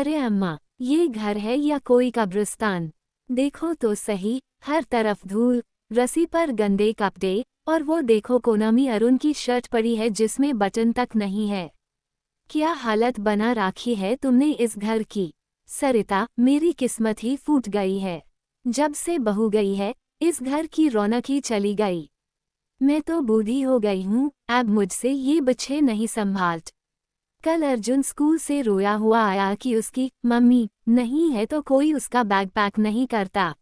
अरे अम्मा, ये घर है या कोई कब्रिस्तान? देखो तो सही, हर तरफ धूल, रस्सी पर गंदे कपड़े, और वो देखो कोनामी अरुण की शर्ट पड़ी है जिसमें बटन तक नहीं है। क्या हालत बना राखी है तुमने इस घर की। सरिता, मेरी किस्मत ही फूट गई है। जब से बहू गई है, इस घर की रौनक ही चली गई। मैं तो बूढ़ी हो गई हूँ, अब मुझसे ये बच्चे नहीं संभालत। कल अर्जुन स्कूल से रोया हुआ आया कि उसकी मम्मी नहीं है तो कोई उसका बैग पैक नहीं करता।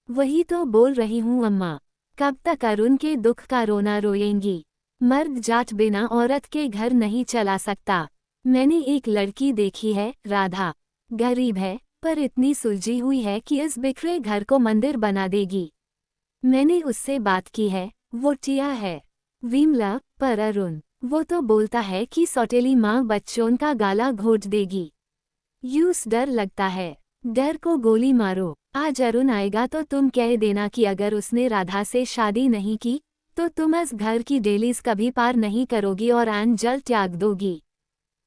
वही तो बोल रही हूँ अम्मा, कब तक अरुण के दुख का रोना रोएंगी। मर्द जाट बिना औरत के घर नहीं चला सकता। मैंने एक लड़की देखी है, राधा। गरीब है, पर इतनी सुलझी हुई है कि इस बिखरे घर को मंदिर बना देगी। मैंने उससे बात की है, वो टिया है। विमला, पर अरुण, वो तो बोलता है कि सौतेली माँ बच्चों का गाला घोट देगी। यूस डर लगता है। डर को गोली मारो। आज अरुण आएगा तो तुम कह देना कि अगर उसने राधा से शादी नहीं की तो तुम इस घर की डेलीज कभी पार नहीं करोगी और आन जल त्याग दोगी।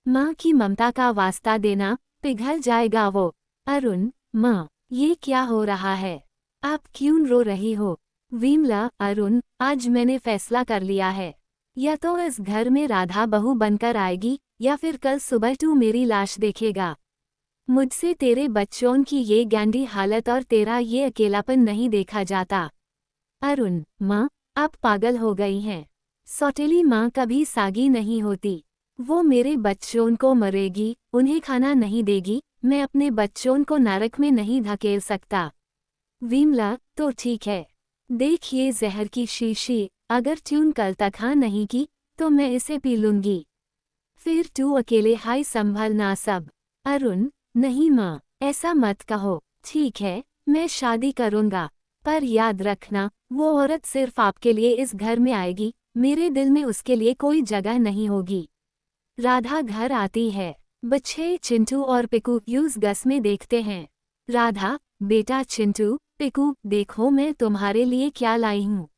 माँ की ममता का वास्ता देना, पिघल जाएगा वो। अरुण, माँ, ये क्या हो रहा है? आप क्यों रो रही हो? विमला, अरुण, आज मैंने फैसला कर लिया है। या तो इस घर में राधा बहू बनकर आएगी या फिर कल सुबह तू मेरी लाश देखेगा। मुझसे तेरे बच्चों की ये गंदी हालत और तेरा ये अकेलापन नहीं देखा जाता। अरुण, माँ, आप पागल हो गई हैं। सौतेली माँ कभी सागी नहीं होती। वो मेरे बच्चों को मरेगी, उन्हें खाना नहीं देगी, मैं अपने बच्चों को नरक में नहीं धकेल सकता। विमला, तो ठीक है। देख ये जहर की शीशी, अगर ट्यून कल तक हाँ नहीं की तो मैं इसे पी लूंगी। फिर तू अकेले हाय संभलना सब। अरुण, नहीं माँ, ऐसा मत कहो। ठीक है, मैं शादी करूंगा, पर याद रखना वो औरत सिर्फ आपके लिए इस घर में आएगी, मेरे दिल में उसके लिए कोई जगह नहीं होगी। राधा घर आती है। बच्चे चिंटू और पिकू यूज गस में देखते हैं। राधा, बेटा चिंटू, पिकू, देखो मैं तुम्हारे लिए क्या लाई हूँ।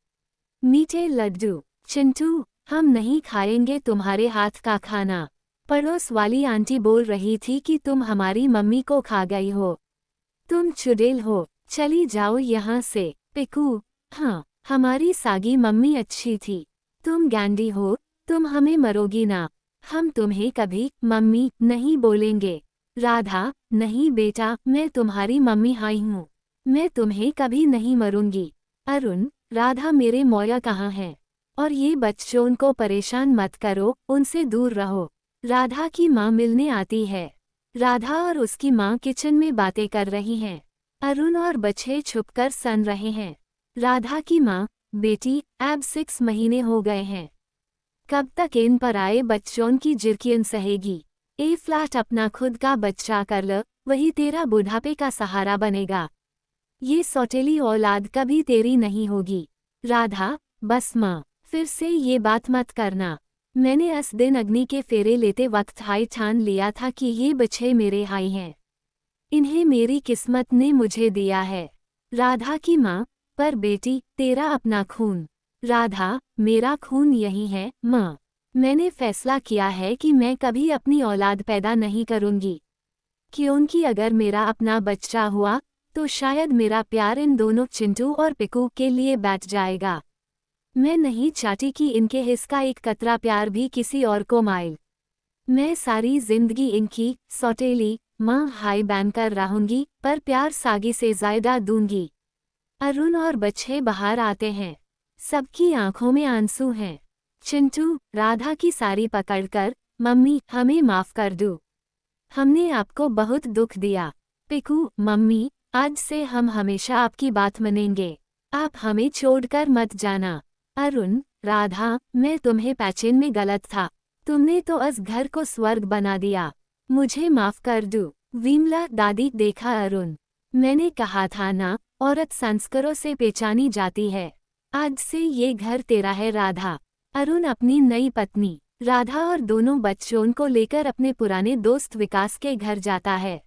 मीठे लड्डू। चिंटू, हम नहीं खाएंगे तुम्हारे हाथ का खाना। पड़ोस वाली आंटी बोल रही थी कि तुम हमारी मम्मी को खा गई हो। तुम चुड़ैल हो, चली जाओ यहाँ से। पिकू, हाँ, हमारी सागी मम्मी अच्छी थी। तुम गैंडी हो, तुम हमें मरोगी ना। हम तुम्हें कभी मम्मी नहीं बोलेंगे। राधा, नहीं बेटा, मैं तुम्हारी मम्मी हाई हूँ। मैं तुम्हें कभी नहीं मरूंगी। अरुण, राधा मेरे मौया कहाँ हैं? और ये बच्चों को परेशान मत करो, उनसे दूर रहो। राधा की माँ मिलने आती है। राधा और उसकी माँ किचन में बातें कर रही हैं। अरुण और बच्चे छुपकर सन रहे हैं। राधा की माँ, बेटी, अब 6 महीने हो गए हैं। कब तक इन पराए बच्चों की जिरकियन सहेगी? ए फ्लैट अपना खुद का बच्चा कर ल, वही तेरा बुढ़ापे का सहारा बनेगा। ये सौतेली औलाद कभी तेरी नहीं होगी। राधा, बस माँ, फिर से ये बात मत करना। मैंने इस दिन अग्नि के फेरे लेते वक्त हाई ठान लिया था कि ये बच्चे मेरे हाई हैं। इन्हें मेरी किस्मत ने मुझे दिया है। राधा की माँ, पर बेटी, तेरा अपना खून। राधा, मेरा खून यही है माँ। मैंने फैसला किया है कि मैं कभी अपनी औलाद पैदा नहीं करूंगी, क्योंकि अगर मेरा अपना बच्चा हुआ तो शायद मेरा प्यार इन दोनों चिंटू और पिकू के लिए बैठ जाएगा। मैं नहीं चाहती कि इनके हिस्से का एक कतरा प्यार भी किसी और को माइल। मैं सारी जिंदगी इनकी सौतेली माँ हाई बनकर रहूंगी, पर प्यार सागी से ज्यादा दूंगी। अरुण और बच्चे बाहर आते हैं। सबकी आंखों में आंसू हैं। चिंटू, राधा की साड़ी पकड़कर, मम्मी, हमें माफ कर दो। हमने आपको बहुत दुख दिया। पिकू, मम्मी, आज से हम हमेशा आपकी बात मानेंगे। आप हमें छोड़कर मत जाना। अरुण, राधा, मैं तुम्हें पहचान में गलत था। तुमने तो इस घर को स्वर्ग बना दिया। मुझे माफ कर दो। विमला, दादी, देखा अरुण, मैंने कहा था ना, औरत संस्कारों से पहचानी जाती है। आज से ये घर तेरा है राधा। अरुण अपनी नई पत्नी राधा और दोनों बच्चों को लेकर अपने पुराने दोस्त विकास के घर जाता है।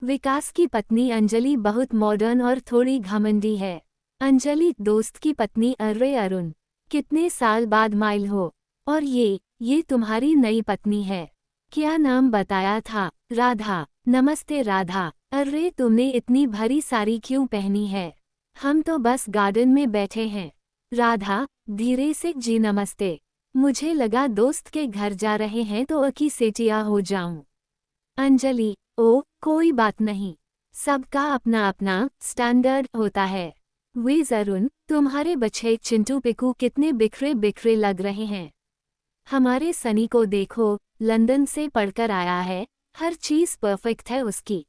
विकास की पत्नी अंजलि बहुत मॉडर्न और थोड़ी घमंडी है। अंजलि दोस्त की पत्नी, अरे अरुण, कितने साल बाद माइल हो, और ये तुम्हारी नई पत्नी है। क्या नाम बताया था? राधा। नमस्ते राधा। अरे तुमने इतनी भरी साड़ी क्यों पहनी है? हम तो बस गार्डन में बैठे हैं। राधा धीरे से। जी नमस्ते। मुझे लगा दोस्त के घर जा रहे हैं तो अकी सेठिया हो जाऊं। अंजलि ओ कोई बात नहीं, सबका अपना अपना स्टैंडर्ड होता है। वे अरुण तुम्हारे बच्चे चिंटू पिकू कितने बिखरे बिखरे लग रहे हैं। हमारे सनी को देखो, लंदन से पढ़कर आया है, हर चीज़ परफेक्ट है उसकी।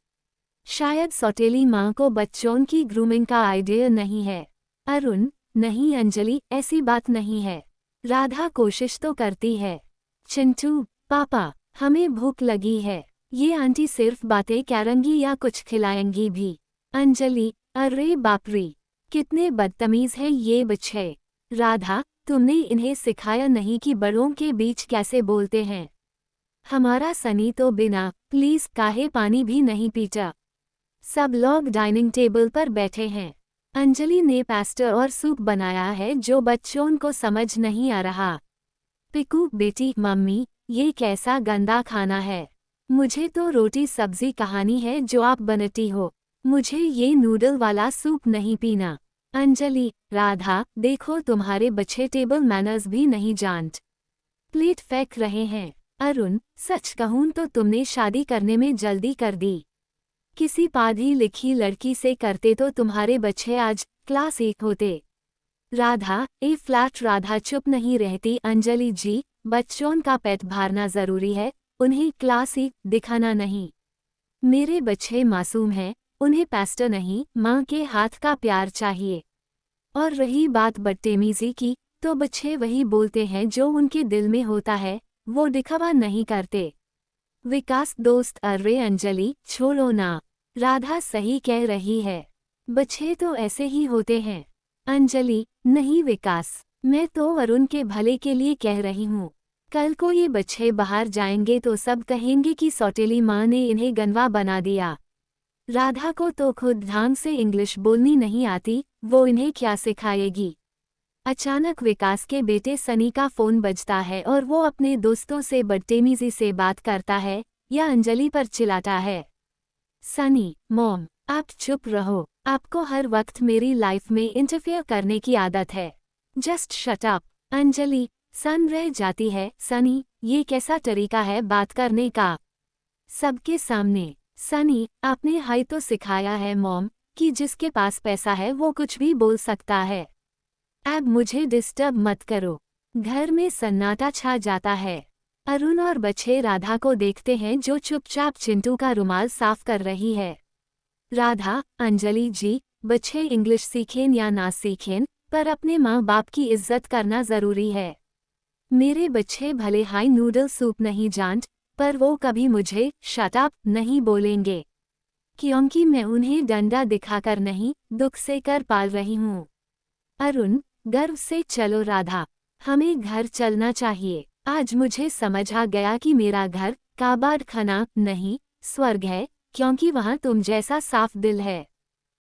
शायद सौतेली माँ को बच्चों की ग्रूमिंग का आइडिया नहीं है। अरुण नहीं अंजलि ऐसी बात नहीं है। राधा कोशिश तो करती है। चिंटू पापा हमें भूख लगी है, ये आंटी सिर्फ बातें करेंगी या कुछ खिलाएंगी भी? अंजलि अरे बाप रे, कितने बदतमीज हैं ये बच्चे। राधा तुमने इन्हें सिखाया नहीं कि बड़ों के बीच कैसे बोलते हैं? हमारा सनी तो बिना प्लीज काहे पानी भी नहीं पीता। सब लोग डाइनिंग टेबल पर बैठे हैं। अंजलि ने पास्ता और सूप बनाया है जो बच्चों को समझ नहीं आ रहा। पिकू बेटी मम्मी ये कैसा गंदा खाना है? मुझे तो रोटी सब्जी कहानी है जो आप बनती हो, मुझे ये नूडल वाला सूप नहीं पीना। अंजलि राधा देखो तुम्हारे बच्चे टेबल मैनर्स भी नहीं जानते, प्लेट फेंक रहे हैं। अरुण सच कहूं तो तुमने शादी करने में जल्दी कर दी। किसी पढ़ी लिखी लड़की से करते तो तुम्हारे बच्चे आज क्लास 1 होते। राधा ए फ्लैट। राधा चुप नहीं रहती। अंजलि जी बच्चों का पेट भरना जरूरी है, उन्हें क्लास 1 दिखाना नहीं। मेरे बच्चे मासूम हैं, उन्हें पास्ता नहीं माँ के हाथ का प्यार चाहिए। और रही बात बदतमीजी की, तो बच्चे वही बोलते हैं जो उनके दिल में होता है, वो दिखावा नहीं करते। विकास दोस्त अरे अंजलि छोड़ो ना, राधा सही कह रही है, बच्चे तो ऐसे ही होते हैं। अंजलि नहीं विकास, मैं तो अरुण के भले के लिए कह रही हूँ। कल को ये बच्चे बाहर जाएंगे तो सब कहेंगे कि सौतेली माँ ने इन्हें गंवा बना दिया। राधा को तो खुद ढंग से इंग्लिश बोलनी नहीं आती, वो इन्हें क्या सिखाएगी? अचानक विकास के बेटे सनी का फोन बजता है और वो अपने दोस्तों से बदतमीजी से बात करता है या अंजलि पर चिल्लाता है। सनी मॉम आप चुप रहो, आपको हर वक्त मेरी लाइफ में इंटरफेयर करने की आदत है, जस्ट शट अप। अंजलि सन रह जाती है। सनी ये कैसा तरीका है बात करने का? सबके सामने। सनी आपने हाई तो सिखाया है मॉम कि जिसके पास पैसा है वो कुछ भी बोल सकता है। अब मुझे डिस्टर्ब मत करो। घर में सन्नाटा छा जाता है। अरुण और बच्चे राधा को देखते हैं जो चुपचाप चिंटू का रुमाल साफ कर रही है। राधा अंजलि जी बच्चे इंग्लिश सीखें या ना सीखें, पर अपने माँ बाप की इज्जत करना जरूरी है। मेरे बच्चे भले हाई नूडल सूप नहीं जानते, पर वो कभी मुझे शट अप नहीं बोलेंगे, क्योंकि मैं उन्हें डंडा दिखाकर नहीं दुख से कर पाल रही हूँ। अरुण गर्व से चलो राधा, हमें घर चलना चाहिए। आज मुझे समझ आ गया कि मेरा घर काबाड़ खाना नहीं स्वर्ग है, क्योंकि वहाँ तुम जैसा साफ दिल है।